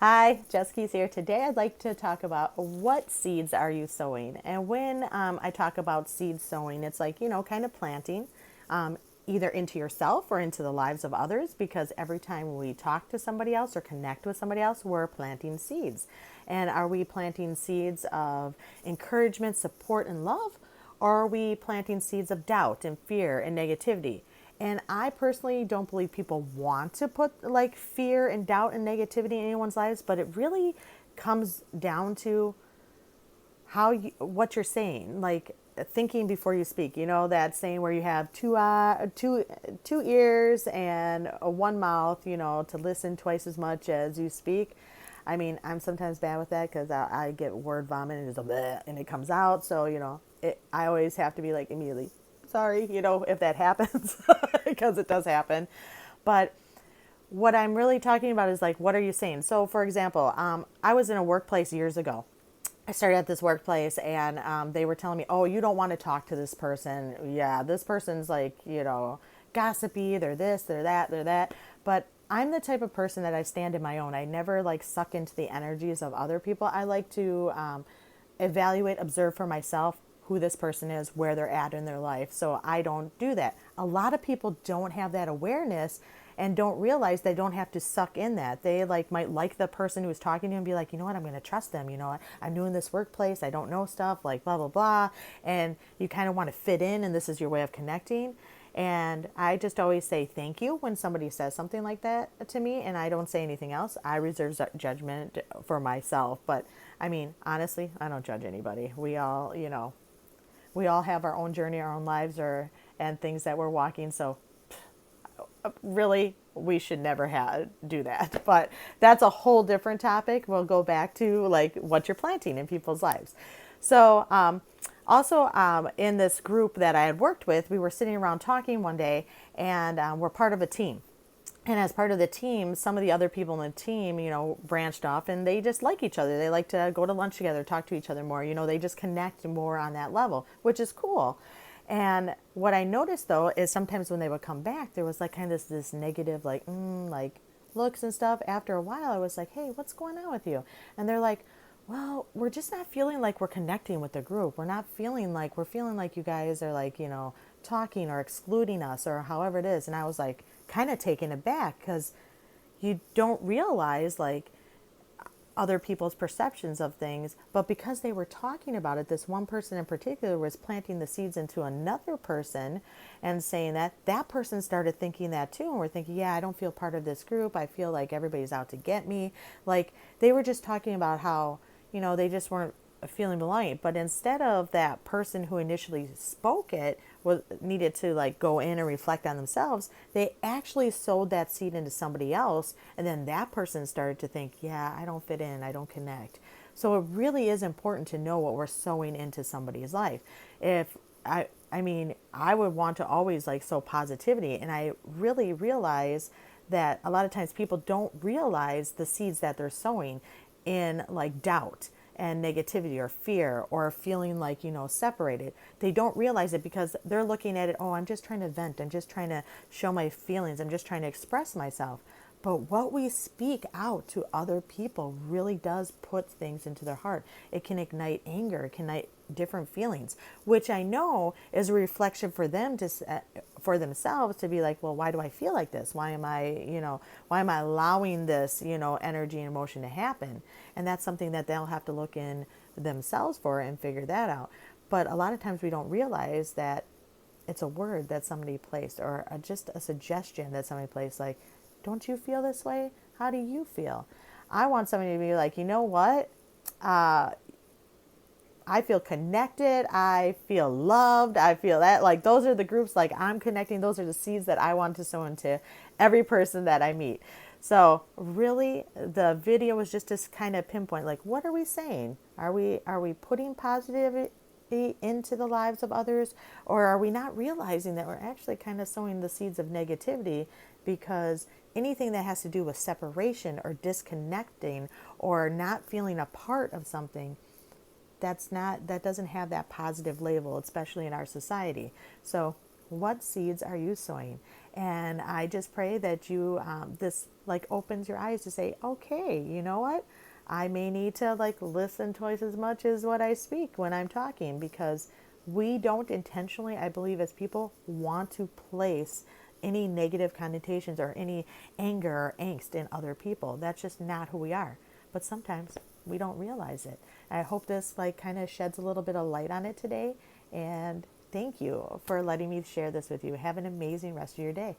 Hi, Jessica's here. Today I'd like to talk about what seeds are you sowing? And when I talk about seed sowing, it's like, kind of planting either into yourself or into the lives of others, because every time we talk to somebody else or connect with somebody else, we're planting seeds. And are we planting seeds of encouragement, support, and love? Or are we planting seeds of doubt and fear and negativity? And I personally don't believe people want to put like fear and doubt and negativity in anyone's lives, but it really comes down to what you're saying, like thinking before you speak. You know that saying where you have two ears and one mouth, to listen twice as much as you speak. I mean, I'm sometimes bad with that because I get word vomit and it's a bleh, and it comes out. So I always have to be like immediately sorry, if that happens, because it does happen. But what I'm really talking about is like, what are you saying? So, for example, I was in a workplace years ago. I started at this workplace and they were telling me, oh, you don't want to talk to this person. Yeah, this person's like, gossipy. They're this, they're that, they're that. But I'm the type of person that I stand in my own. I never like suck into the energies of other people. I like to evaluate, observe for myself who this person is, where they're at in their life. So I don't do that. A lot of people don't have that awareness and don't realize they don't have to suck in that. They might like the person who's talking to you and be like, you know what, I'm going to trust them. I'm new in this workplace. I don't know stuff like blah, blah, blah. And you kind of want to fit in, and this is your way of connecting. And I just always say thank you when somebody says something like that to me, and I don't say anything else. I reserve judgment for myself. But I mean, honestly, I don't judge anybody. We all have our own journey, our own lives, and things that we're walking. So really, we should never do that. But that's a whole different topic. We'll go back to like what you're planting in people's lives. So also in this group that I had worked with, we were sitting around talking one day, and we're part of a team. And as part of the team, some of the other people in the team, branched off, and they just like each other. They like to go to lunch together, talk to each other more. They just connect more on that level, which is cool. And what I noticed though is sometimes when they would come back, there was like kind of this negative, like looks and stuff. After a while, I was like, hey, what's going on with you? And they're like, well, we're just not feeling like we're connecting with the group. We're feeling like you guys are like, talking or excluding us or however it is. And I was like kind of taken aback because you don't realize like other people's perceptions of things, but because they were talking about it, this one person in particular was planting the seeds into another person and saying that that person started thinking that too, and we're thinking, yeah, I don't feel part of this group. I feel like everybody's out to get me. Like they were just talking about how, they just weren't feeling belonging. But instead of that person who initially spoke it was needed to like go in and reflect on themselves, they actually sowed that seed into somebody else, and then that person started to think, yeah, I don't fit in, I don't connect. So it really is important to know what we're sowing into somebody's life. If I would want to always like sow positivity, and I really realize that a lot of times people don't realize the seeds that they're sowing in like doubt and negativity or fear or feeling like, separated. They don't realize it because they're looking at it, oh, I'm just trying to vent. I'm just trying to show my feelings. I'm just trying to express myself. But what we speak out to other people really does put things into their heart. It can ignite anger, it can ignite different feelings, which I know is a reflection for them for themselves to be like, well, why do I feel like this? Why am I allowing this, energy and emotion to happen? And that's something that they'll have to look in themselves for and figure that out. But a lot of times we don't realize that it's a word that somebody placed or just a suggestion that somebody placed, like, don't you feel this way? How do you feel? I want somebody to be like, you know what? I feel connected. I feel loved. I feel that like those are the groups like I'm connecting. Those are the seeds that I want to sow into every person that I meet. So really the video was just to kind of pinpoint like, what are we saying? Are we putting positivity into the lives of others, or are we not realizing that we're actually kind of sowing the seeds of negativity? Because anything that has to do with separation or disconnecting or not feeling a part of something, that doesn't have that positive label, especially in our society. So What seeds are you sowing? And I just pray that you, this like opens your eyes to say, okay, you know what? I may need to like listen twice as much as what I speak when I'm talking, because we don't intentionally, I believe, as people, want to place any negative connotations or any anger or angst in other people. That's just not who we are. But sometimes we don't realize it. I hope this like kind of sheds a little bit of light on it today. And thank you for letting me share this with you. Have an amazing rest of your day.